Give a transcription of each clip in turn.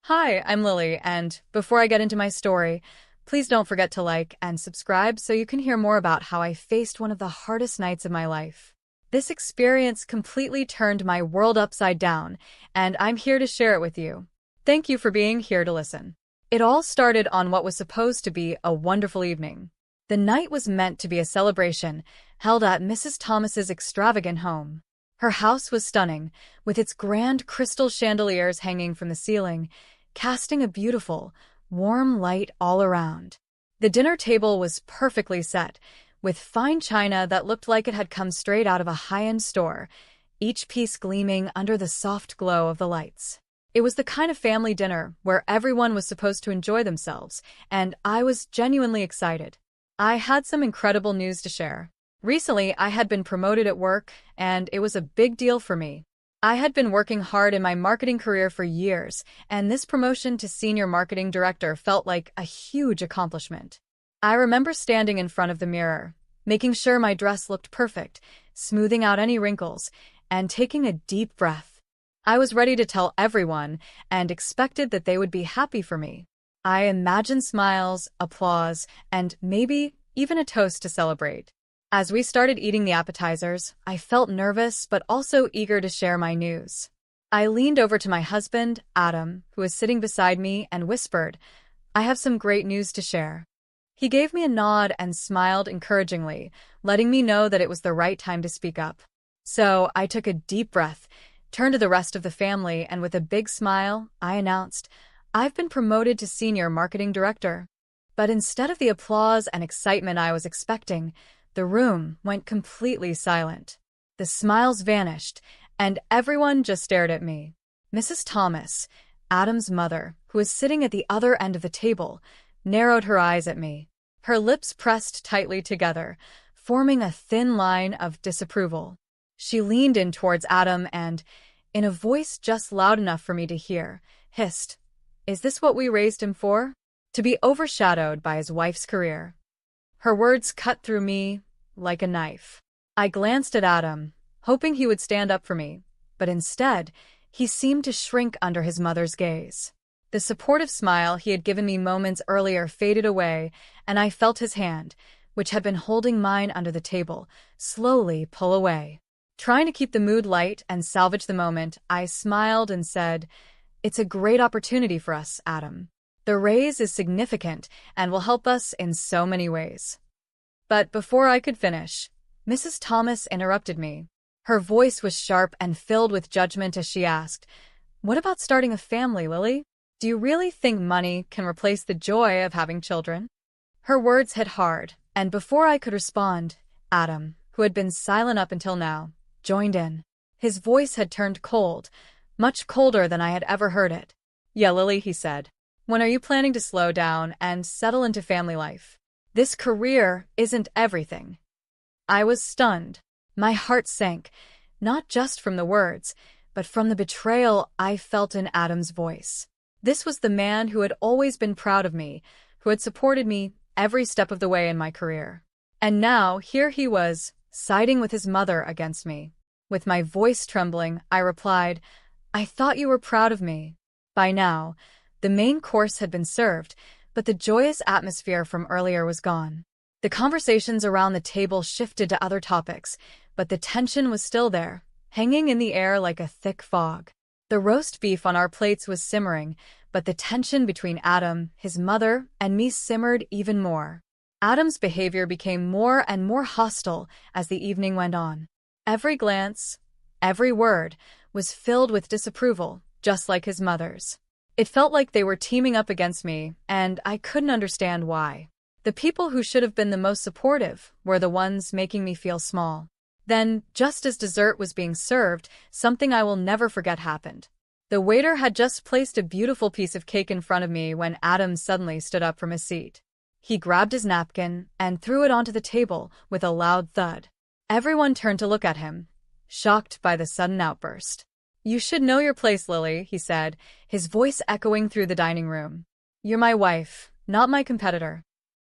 Hi, I'm Lily, and before I get into my story, please don't forget to like and subscribe so you can hear more about how I faced one of the hardest nights of my life. This experience completely turned my world upside down, and I'm here to share it with you. Thank you for being here to listen. It all started on what was supposed to be a wonderful evening. The night was meant to be a celebration held at Mrs. Thomas's extravagant home. Her house was stunning, with its grand crystal chandeliers hanging from the ceiling, casting a beautiful, warm light all around. The dinner table was perfectly set, with fine china that looked like it had come straight out of a high-end store, each piece gleaming under the soft glow of the lights. It was the kind of family dinner where everyone was supposed to enjoy themselves, and I was genuinely excited. I had some incredible news to share. Recently, I had been promoted at work, and it was a big deal for me. I had been working hard in my marketing career for years, and this promotion to senior marketing director felt like a huge accomplishment. I remember standing in front of the mirror, making sure my dress looked perfect, smoothing out any wrinkles, and taking a deep breath. I was ready to tell everyone and expected that they would be happy for me. I imagined smiles, applause, and maybe even a toast to celebrate. As we started eating the appetizers, I felt nervous but also eager to share my news. I leaned over to my husband, Adam, who was sitting beside me, and whispered, "I have some great news to share." He gave me a nod and smiled encouragingly, letting me know that it was the right time to speak up. So I took a deep breath, turned to the rest of the family, and with a big smile, I announced, "I've been promoted to senior marketing director." But instead of the applause and excitement I was expecting, the room went completely silent. The smiles vanished, and everyone just stared at me. Mrs. Thomas, Adam's mother, who was sitting at the other end of the table, narrowed her eyes at me. Her lips pressed tightly together, forming a thin line of disapproval. She leaned in towards Adam and, in a voice just loud enough for me to hear, hissed, "Is this what we raised him for? To be overshadowed by his wife's career?" Her words cut through me like a knife. I glanced at Adam, hoping he would stand up for me, but instead, he seemed to shrink under his mother's gaze. The supportive smile he had given me moments earlier faded away, and I felt his hand, which had been holding mine under the table, slowly pull away. Trying to keep the mood light and salvage the moment, I smiled and said, "It's a great opportunity for us, Adam. The raise is significant and will help us in so many ways." But before I could finish, Mrs. Thomas interrupted me. Her voice was sharp and filled with judgment as she asked, "What about starting a family, Lily? Do you really think money can replace the joy of having children?" Her words hit hard, and before I could respond, Adam, who had been silent up until now, joined in. His voice had turned cold, much colder than I had ever heard it. "Yeah, Lily," he said. "When are you planning to slow down and settle into family life? This career isn't everything." I was stunned. My heart sank, not just from the words, but from the betrayal I felt in Adam's voice. This was the man who had always been proud of me, who had supported me every step of the way in my career. And now, here he was, siding with his mother against me. With my voice trembling, I replied, "I thought you were proud of me." By now, the main course had been served, but the joyous atmosphere from earlier was gone. The conversations around the table shifted to other topics, but the tension was still there, hanging in the air like a thick fog. The roast beef on our plates was simmering, but the tension between Adam, his mother, and me simmered even more. Adam's behavior became more and more hostile as the evening went on. Every glance, every word, was filled with disapproval, just like his mother's. It felt like they were teaming up against me, and I couldn't understand why. The people who should have been the most supportive were the ones making me feel small. Then, just as dessert was being served, something I will never forget happened. The waiter had just placed a beautiful piece of cake in front of me when Adam suddenly stood up from his seat. He grabbed his napkin and threw it onto the table with a loud thud. Everyone turned to look at him, shocked by the sudden outburst. "You should know your place, Lily," he said, his voice echoing through the dining room. "You're my wife, not my competitor."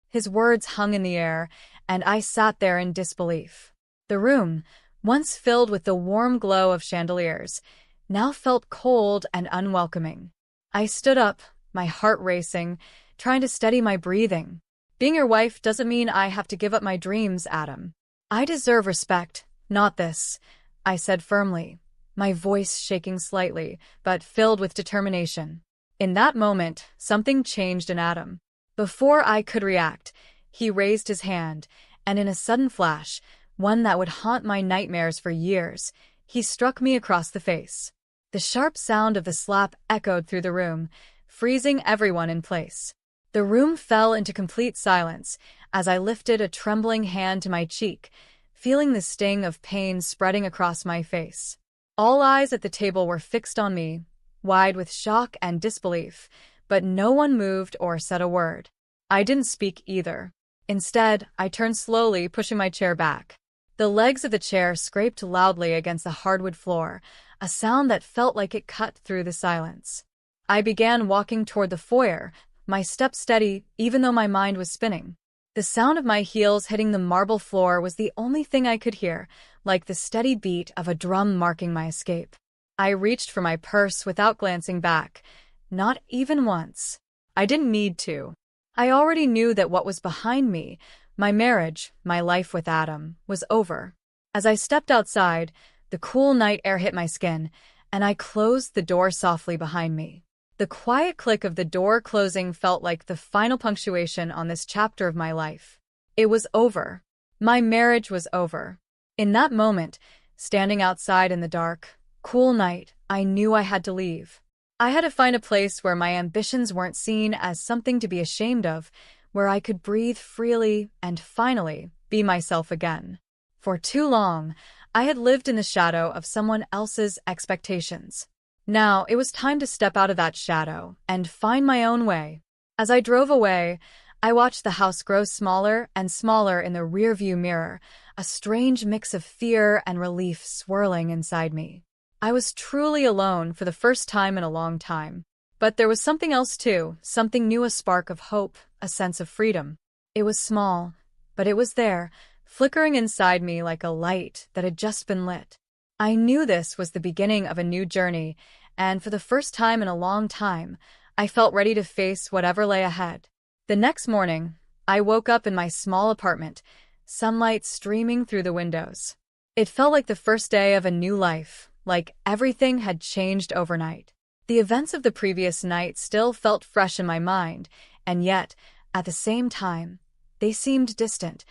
His words hung in the air, and I sat there in disbelief. The room, once filled with the warm glow of chandeliers, now felt cold and unwelcoming. I stood up, my heart racing, trying to steady my breathing. Being your wife doesn't mean I have to give up my dreams, Adam. I deserve respect, not this, I said firmly, my voice shaking slightly, but filled with determination. In that moment, something changed in Adam. Before I could react, he raised his hand, and in a sudden flash, one that would haunt my nightmares for years, he struck me across the face. The sharp sound of the slap echoed through the room, freezing everyone in place. The room fell into complete silence as I lifted a trembling hand to my cheek, feeling the sting of pain spreading across my face. All eyes at the table were fixed on me, wide with shock and disbelief, but no one moved or said a word. I didn't speak either. Instead, I turned slowly, pushing my chair back. The legs of the chair scraped loudly against the hardwood floor, a sound that felt like it cut through the silence. I began walking toward the foyer, my steps steady, even though my mind was spinning. The sound of my heels hitting the marble floor was the only thing I could hear, like the steady beat of a drum marking my escape. I reached for my purse without glancing back, not even once. I didn't need to. I already knew that what was behind me, my marriage, my life with Adam, was over. As I stepped outside, the cool night air hit my skin, and I closed the door softly behind me. The quiet click of the door closing felt like the final punctuation on this chapter of my life. It was over. My marriage was over. In that moment, standing outside in the dark, cool night, I knew I had to leave. I had to find a place where my ambitions weren't seen as something to be ashamed of, where I could breathe freely and finally be myself again. For too long, I had lived in the shadow of someone else's expectations. Now, it was time to step out of that shadow and find my own way. As I drove away, I watched the house grow smaller and smaller in the rearview mirror, a strange mix of fear and relief swirling inside me. I was truly alone for the first time in a long time. But there was something else too, something new, a spark of hope, a sense of freedom. It was small, but it was there, flickering inside me like a light that had just been lit. I knew this was the beginning of a new journey, and for the first time in a long time, I felt ready to face whatever lay ahead. The next morning, I woke up in my small apartment, sunlight streaming through the windows. It felt like the first day of a new life, like everything had changed overnight. The events of the previous night still felt fresh in my mind, and yet, at the same time, they seemed distant,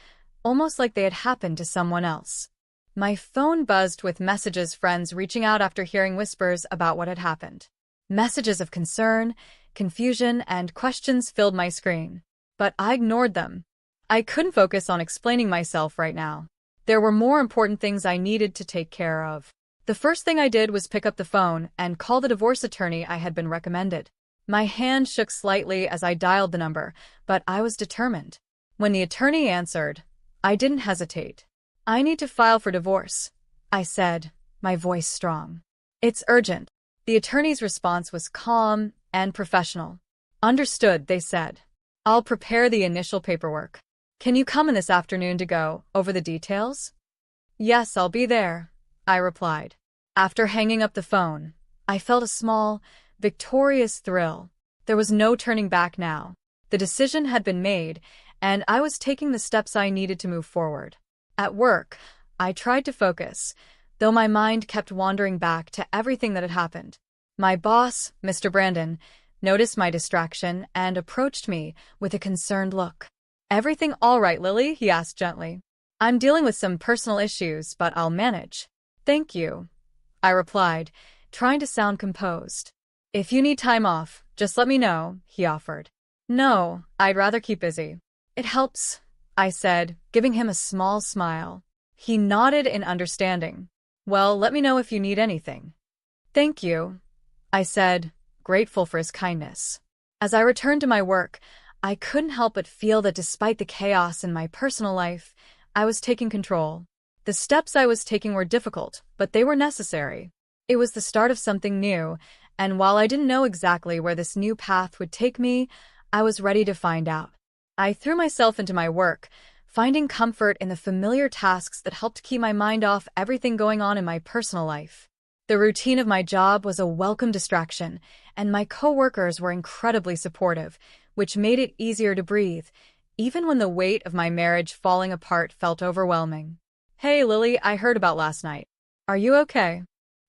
almost like they had happened to someone else. My phone buzzed with messages, friends reaching out after hearing whispers about what had happened. Messages of concern, confusion, and questions filled my screen. But I ignored them. I couldn't focus on explaining myself right now. There were more important things I needed to take care of. The first thing I did was pick up the phone and call the divorce attorney I had been recommended. My hand shook slightly as I dialed the number, but I was determined. When the attorney answered, I didn't hesitate. I need to file for divorce, I said, my voice strong. It's urgent. The attorney's response was calm and professional. Understood, they said. I'll prepare the initial paperwork. Can you come in this afternoon to go over the details? Yes, I'll be there, I replied. After hanging up the phone, I felt a small, victorious thrill. There was no turning back now. The decision had been made, and I was taking the steps I needed to move forward. At work, I tried to focus, though my mind kept wandering back to everything that had happened. My boss, Mr. Brandon, noticed my distraction and approached me with a concerned look. Everything all right, Lily? He asked gently. I'm dealing with some personal issues, but I'll manage. Thank you, I replied, trying to sound composed. If you need time off, just let me know, he offered. No, I'd rather keep busy. It helps, I said, giving him a small smile. He nodded in understanding. Well, let me know if you need anything. Thank you, I said, grateful for his kindness. As I returned to my work, I couldn't help but feel that despite the chaos in my personal life, I was taking control. The steps I was taking were difficult, but they were necessary. It was the start of something new, and while I didn't know exactly where this new path would take me, I was ready to find out. I threw myself into my work, finding comfort in the familiar tasks that helped keep my mind off everything going on in my personal life. The routine of my job was a welcome distraction, and my coworkers were incredibly supportive, which made it easier to breathe, even when the weight of my marriage falling apart felt overwhelming. "Hey, Lily, I heard about last night. Are you okay?"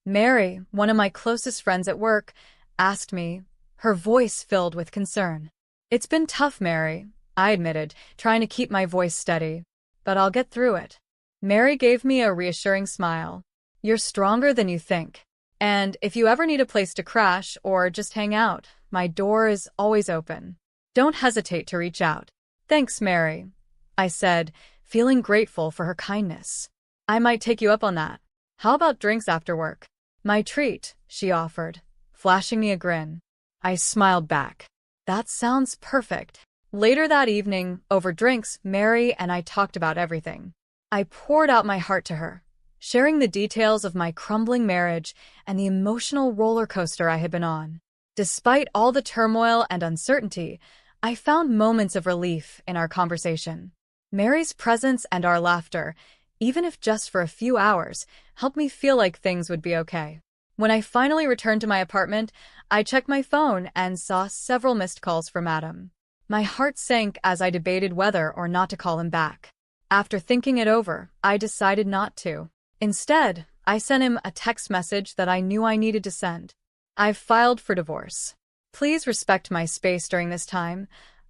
Mary, one of my closest friends at work, asked me, her voice filled with concern. "It's been tough, Mary," I admitted, trying to keep my voice steady. "But I'll get through it." Mary gave me a reassuring smile. "You're stronger than you think. And if you ever need a place to crash or just hang out, my door is always open. Don't hesitate to reach out." "Thanks, Mary," I said, feeling grateful for her kindness. "I might take you up on that. How about drinks after work?" "My treat," she offered, flashing me a grin. I smiled back. "That sounds perfect." Later that evening, over drinks, Mary and I talked about everything. I poured out my heart to her, sharing the details of my crumbling marriage and the emotional roller coaster I had been on. Despite all the turmoil and uncertainty, I found moments of relief in our conversation. Mary's presence and our laughter, even if just for a few hours, helped me feel like things would be okay. When I finally returned to my apartment, I checked my phone and saw several missed calls from Adam. My heart sank as I debated whether or not to call him back. After thinking it over, I decided not to. Instead, I sent him a text message that I knew I needed to send. "I've filed for divorce. Please respect my space during this time."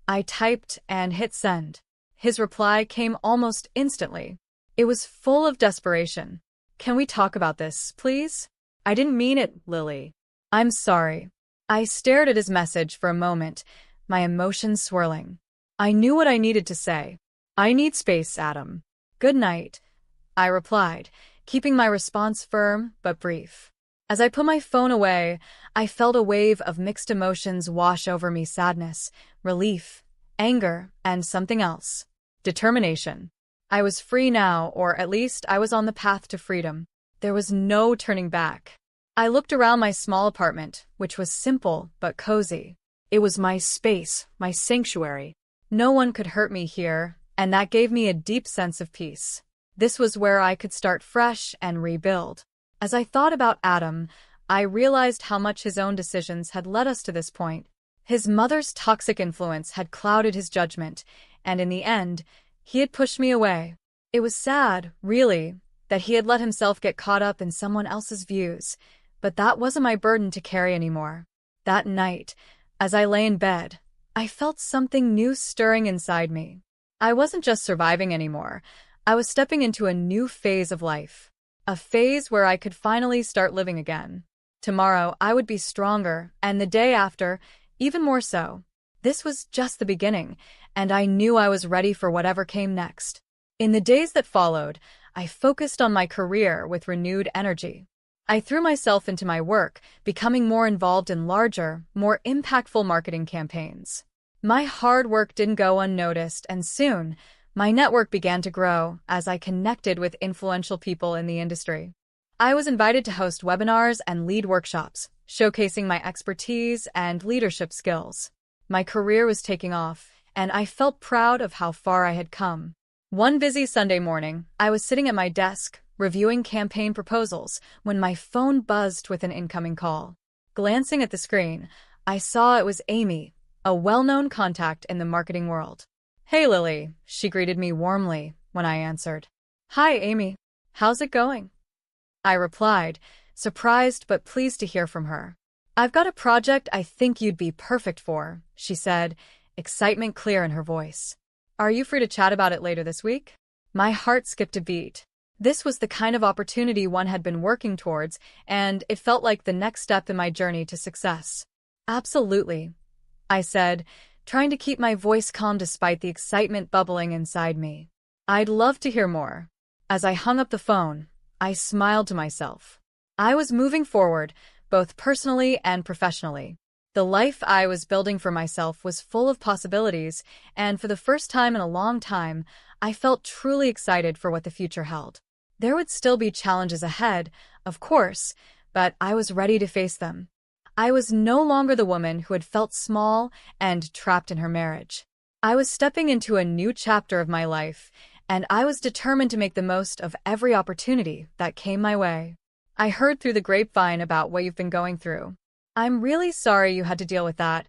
I typed and hit send. His reply came almost instantly. It was full of desperation. "Can we talk about this, please?" "I didn't mean it, Lily. I'm sorry." I stared at his message for a moment, my emotions swirling. I knew what I needed to say. "I need space, Adam. Good night," I replied, keeping my response firm but brief. As I put my phone away, I felt a wave of mixed emotions wash over me: sadness, relief, anger, and something else. Determination. I was free now, or at least I was on the path to freedom. There was no turning back. I looked around my small apartment, which was simple but cozy. It was my space, my sanctuary. No one could hurt me here, and that gave me a deep sense of peace. This was where I could start fresh and rebuild. As I thought about Adam, I realized how much his own decisions had led us to this point. His mother's toxic influence had clouded his judgment, and in the end, he had pushed me away. It was sad, really, that he had let himself get caught up in someone else's views, but that wasn't my burden to carry anymore. That night, as I lay in bed, I felt something new stirring inside me. I wasn't just surviving anymore. I was stepping into a new phase of life. A phase where I could finally start living again. Tomorrow, I would be stronger, and the day after, even more so. This was just the beginning, and I knew I was ready for whatever came next. In the days that followed, I focused on my career with renewed energy. I threw myself into my work, becoming more involved in larger, more impactful marketing campaigns. My hard work didn't go unnoticed, and soon, my network began to grow as I connected with influential people in the industry. I was invited to host webinars and lead workshops, showcasing my expertise and leadership skills. My career was taking off, and I felt proud of how far I had come. One busy Sunday morning, I was sitting at my desk, reviewing campaign proposals, when my phone buzzed with an incoming call. Glancing at the screen, I saw it was Amy, a well-known contact in the marketing world. "Hey, Lily," she greeted me warmly when I answered. "Hi, Amy. How's it going?" I replied, surprised but pleased to hear from her. "I've got a project I think you'd be perfect for," she said, excitement clear in her voice. "Are you free to chat about it later this week?" My heart skipped a beat. This was the kind of opportunity one had been working towards, and it felt like the next step in my journey to success. "Absolutely," I said, trying to keep my voice calm despite the excitement bubbling inside me. "I'd love to hear more." As I hung up the phone, I smiled to myself. I was moving forward, both personally and professionally. The life I was building for myself was full of possibilities, and for the first time in a long time, I felt truly excited for what the future held. There would still be challenges ahead, of course, but I was ready to face them. I was no longer the woman who had felt small and trapped in her marriage. I was stepping into a new chapter of my life, and I was determined to make the most of every opportunity that came my way. I heard through the grapevine about what you've been going through. I'm really sorry you had to deal with that,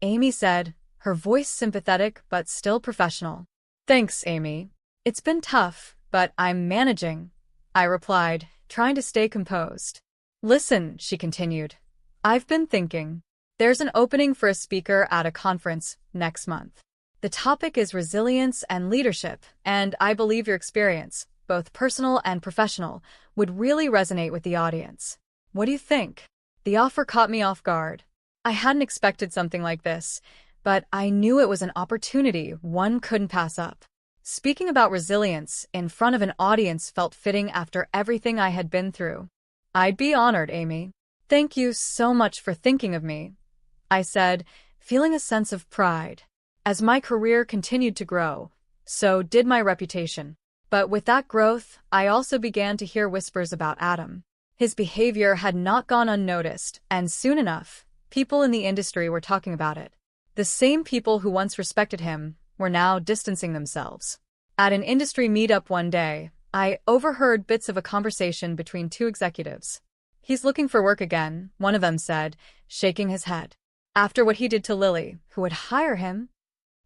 Amy said, her voice sympathetic but still professional. Thanks, Amy. It's been tough, but I'm managing, I replied, trying to stay composed. Listen, she continued. I've been thinking. There's an opening for a speaker at a conference next month. The topic is resilience and leadership, and I believe your experience, both personal and professional, would really resonate with the audience. What do you think? The offer caught me off guard. I hadn't expected something like this, but I knew it was an opportunity one couldn't pass up. Speaking about resilience in front of an audience felt fitting after everything I had been through. I'd be honored, Amy. Thank you so much for thinking of me, I said, feeling a sense of pride. As my career continued to grow, so did my reputation. But with that growth, I also began to hear whispers about Adam. His behavior had not gone unnoticed, and soon enough, people in the industry were talking about it. The same people who once respected him were now distancing themselves. At an industry meetup one day, I overheard bits of a conversation between two executives. He's looking for work again, one of them said, shaking his head. After what he did to Lily, who would hire him?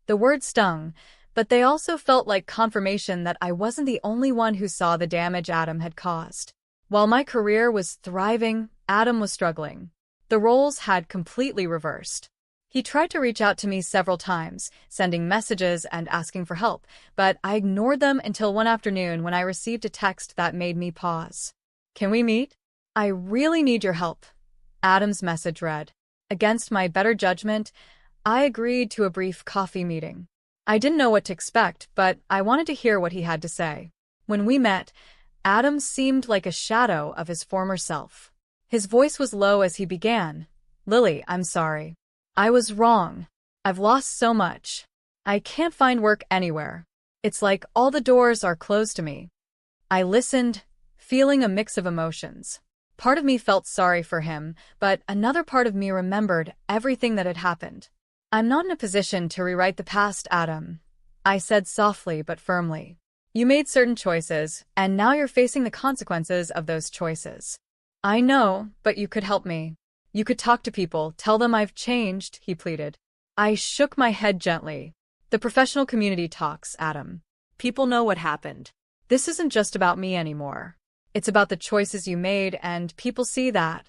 The word stung, but they also felt like confirmation that I wasn't the only one who saw the damage Adam had caused. While my career was thriving, Adam was struggling. The roles had completely reversed. He tried to reach out to me several times, sending messages and asking for help, but I ignored them until one afternoon when I received a text that made me pause. Can we meet? I really need your help, Adam's message read. Against my better judgment, I agreed to a brief coffee meeting. I didn't know what to expect, but I wanted to hear what he had to say. When we met, Adam seemed like a shadow of his former self. His voice was low as he began. Lily, I'm sorry. I was wrong. I've lost so much. I can't find work anywhere. It's like all the doors are closed to me. I listened, feeling a mix of emotions. Part of me felt sorry for him, but another part of me remembered everything that had happened. I'm not in a position to rewrite the past, Adam, I said softly but firmly. You made certain choices, and now you're facing the consequences of those choices. I know, but you could help me. You could talk to people, tell them I've changed, he pleaded. I shook my head gently. The professional community talks, Adam. People know what happened. This isn't just about me anymore. It's about the choices you made, and people see that.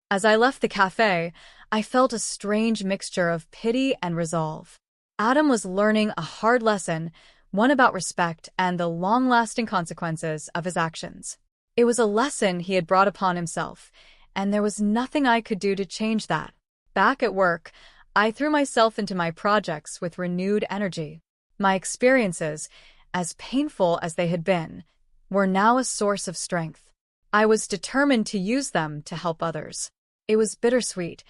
As I left the cafe, I felt a strange mixture of pity and resolve. Adam was learning a hard lesson, one about respect and the long-lasting consequences of his actions. It was a lesson he had brought upon himself, and there was nothing I could do to change that. Back at work, I threw myself into my projects with renewed energy. My experiences, as painful as they had been, were now a source of strength. I was determined to use them to help others. It was bittersweet,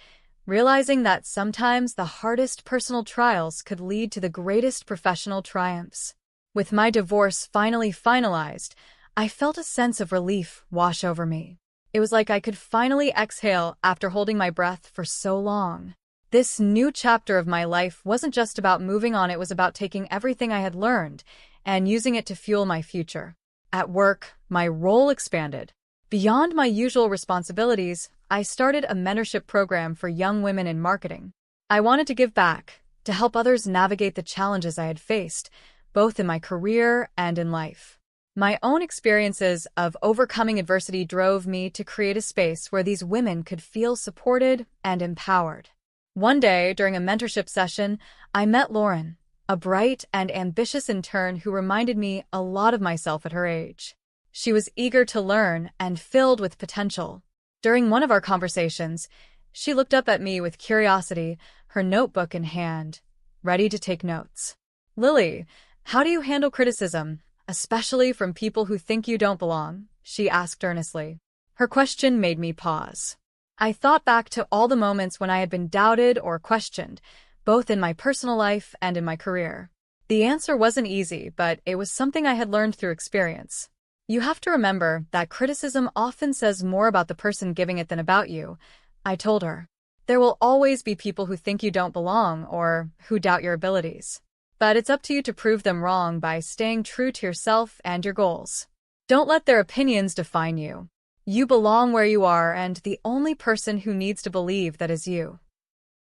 realizing that sometimes the hardest personal trials could lead to the greatest professional triumphs. With my divorce finally finalized, I felt a sense of relief wash over me. It was like I could finally exhale after holding my breath for so long. This new chapter of my life wasn't just about moving on, it was about taking everything I had learned and using it to fuel my future. At work, my role expanded. Beyond my usual responsibilities, I started a mentorship program for young women in marketing. I wanted to give back, to help others navigate the challenges I had faced, both in my career and in life. My own experiences of overcoming adversity drove me to create a space where these women could feel supported and empowered. One day, during a mentorship session, I met Lauren, a bright and ambitious intern who reminded me a lot of myself at her age. She was eager to learn and filled with potential. During one of our conversations, she looked up at me with curiosity, her notebook in hand, ready to take notes. Lily, how do you handle criticism, especially from people who think you don't belong? She asked earnestly. Her question made me pause. I thought back to all the moments when I had been doubted or questioned, both in my personal life and in my career. The answer wasn't easy, but it was something I had learned through experience. You have to remember that criticism often says more about the person giving it than about you, I told her. There will always be people who think you don't belong or who doubt your abilities. But it's up to you to prove them wrong by staying true to yourself and your goals. Don't let their opinions define you. You belong where you are, and the only person who needs to believe that is you.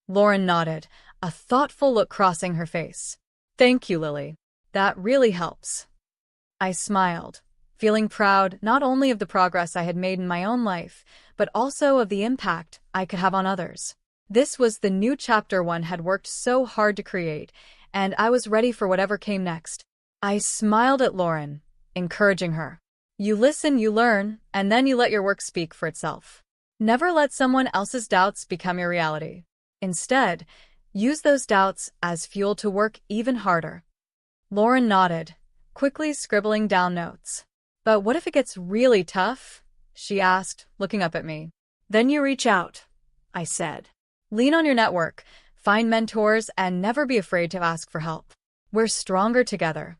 Lauren nodded, a thoughtful look crossing her face. Thank you, Lily. That really helps. I smiled, feeling proud not only of the progress I had made in my own life, but also of the impact I could have on others. This was the new chapter one had worked so hard to create, and I was ready for whatever came next. I smiled at Lauren, encouraging her. You listen, you learn, and then you let your work speak for itself. Never let someone else's doubts become your reality. Instead, use those doubts as fuel to work even harder. Lauren nodded, quickly scribbling down notes. But what if it gets really tough? She asked, looking up at me. Then you reach out, I said. Lean on your network, find mentors, and never be afraid to ask for help. We're stronger together.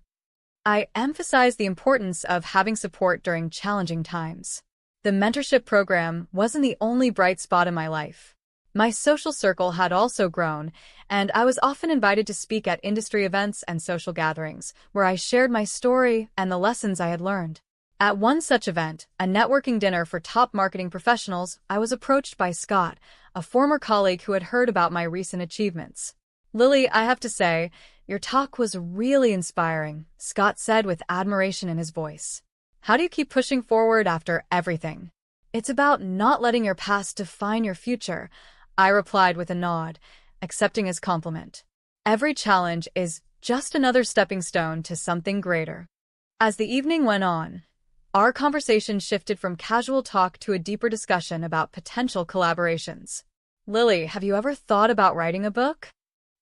I emphasized the importance of having support during challenging times. The mentorship program wasn't the only bright spot in my life. My social circle had also grown, and I was often invited to speak at industry events and social gatherings, where I shared my story and the lessons I had learned. At one such event, a networking dinner for top marketing professionals, I was approached by Scott, a former colleague who had heard about my recent achievements. Lily, I have to say, your talk was really inspiring, Scott said with admiration in his voice. How do you keep pushing forward after everything? It's about not letting your past define your future, I replied with a nod, accepting his compliment. Every challenge is just another stepping stone to something greater. As the evening went on, our conversation shifted from casual talk to a deeper discussion about potential collaborations. Lily, have you ever thought about writing a book?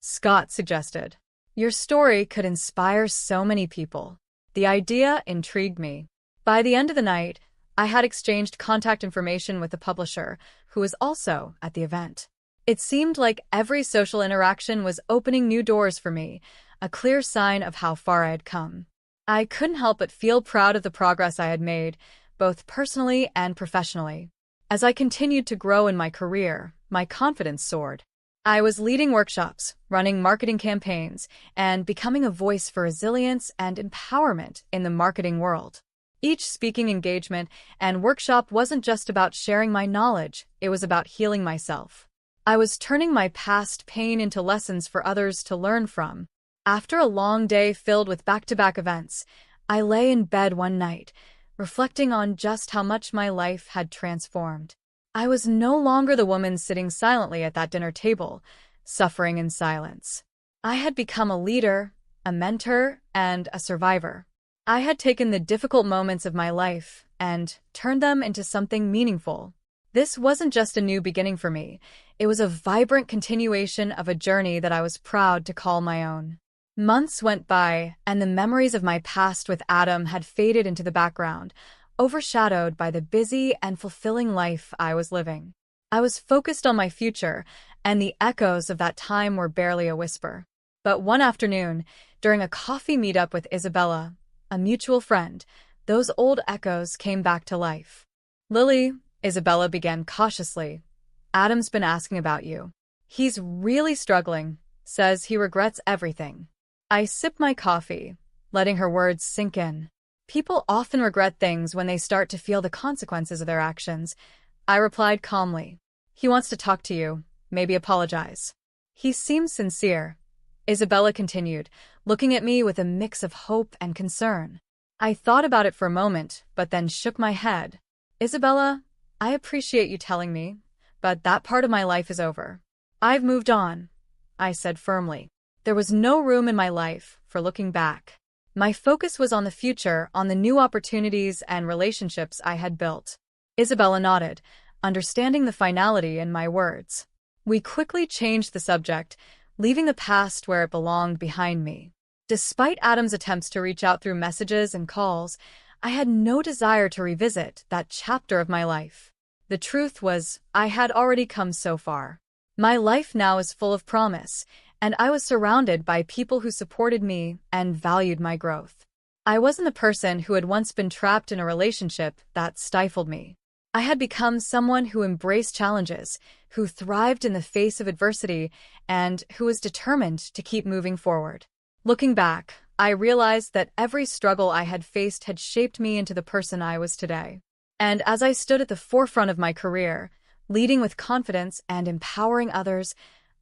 Scott suggested. Your story could inspire so many people. The idea intrigued me. By the end of the night, I had exchanged contact information with the publisher, who was also at the event. It seemed like every social interaction was opening new doors for me, a clear sign of how far I had come. I couldn't help but feel proud of the progress I had made, both personally and professionally. As I continued to grow in my career, my confidence soared. I was leading workshops, running marketing campaigns, and becoming a voice for resilience and empowerment in the marketing world. Each speaking engagement and workshop wasn't just about sharing my knowledge, it was about healing myself. I was turning my past pain into lessons for others to learn from. After a long day filled with back-to-back events, I lay in bed one night, reflecting on just how much my life had transformed. I was no longer the woman sitting silently at that dinner table, suffering in silence. I had become a leader, a mentor, and a survivor. I had taken the difficult moments of my life and turned them into something meaningful. This wasn't just a new beginning for me, it was a vibrant continuation of a journey that I was proud to call my own. Months went by, and the memories of my past with Adam had faded into the background, overshadowed by the busy and fulfilling life I was living. I was focused on my future, and the echoes of that time were barely a whisper. But one afternoon, during a coffee meetup with Isabella, a mutual friend, those old echoes came back to life. Lily, Isabella began cautiously, Adam's been asking about you. He's really struggling, says he regrets everything. I sipped my coffee, letting her words sink in. People often regret things when they start to feel the consequences of their actions, I replied calmly. He wants to talk to you, maybe apologize. He seems sincere, Isabella continued, looking at me with a mix of hope and concern. I thought about it for a moment, but then shook my head. Isabella, I appreciate you telling me, but that part of my life is over. I've moved on, I said firmly. There was no room in my life for looking back. My focus was on the future, on the new opportunities and relationships I had built. Isabella nodded, understanding the finality in my words. We quickly changed the subject, leaving the past where it belonged behind me. Despite Adam's attempts to reach out through messages and calls, I had no desire to revisit that chapter of my life. The truth was, I had already come so far. My life now is full of promise, and I was surrounded by people who supported me and valued my growth. I wasn't the person who had once been trapped in a relationship that stifled me. I had become someone who embraced challenges, who thrived in the face of adversity, and who was determined to keep moving forward. Looking back, I realized that every struggle I had faced had shaped me into the person I was today. And as I stood at the forefront of my career, leading with confidence and empowering others,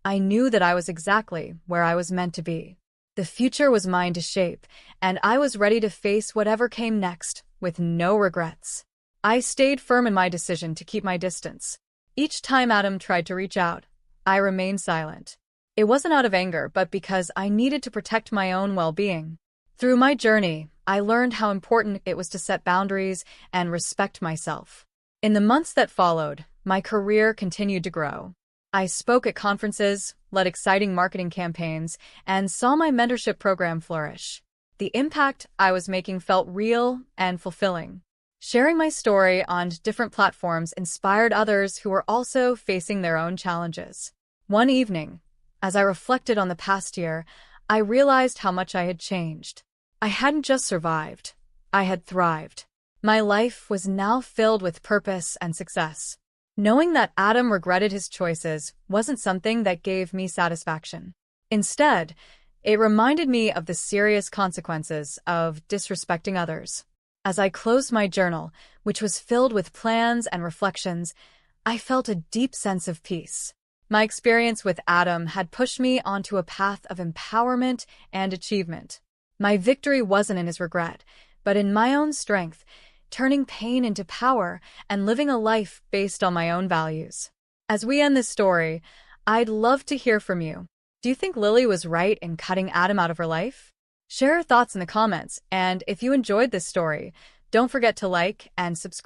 I knew that I was exactly where I was meant to be. The future was mine to shape, and I was ready to face whatever came next with no regrets. I stayed firm in my decision to keep my distance. Each time Adam tried to reach out, I remained silent. It wasn't out of anger, but because I needed to protect my own well-being. Through my journey, I learned how important it was to set boundaries and respect myself. In the months that followed, my career continued to grow. I spoke at conferences, led exciting marketing campaigns, and saw my mentorship program flourish. The impact I was making felt real and fulfilling. Sharing my story on different platforms inspired others who were also facing their own challenges. One evening, as I reflected on the past year, I realized how much I had changed. I hadn't just survived, I had thrived. My life was now filled with purpose and success. Knowing that Adam regretted his choices wasn't something that gave me satisfaction. Instead, it reminded me of the serious consequences of disrespecting others. As I closed my journal, which was filled with plans and reflections, I felt a deep sense of peace. My experience with Adam had pushed me onto a path of empowerment and achievement. My victory wasn't in his regret, but in my own strength, turning pain into power and living a life based on my own values. As we end this story, I'd love to hear from you. Do you think Lily was right in cutting Adam out of her life? Share your thoughts in the comments, and if you enjoyed this story, don't forget to like and subscribe.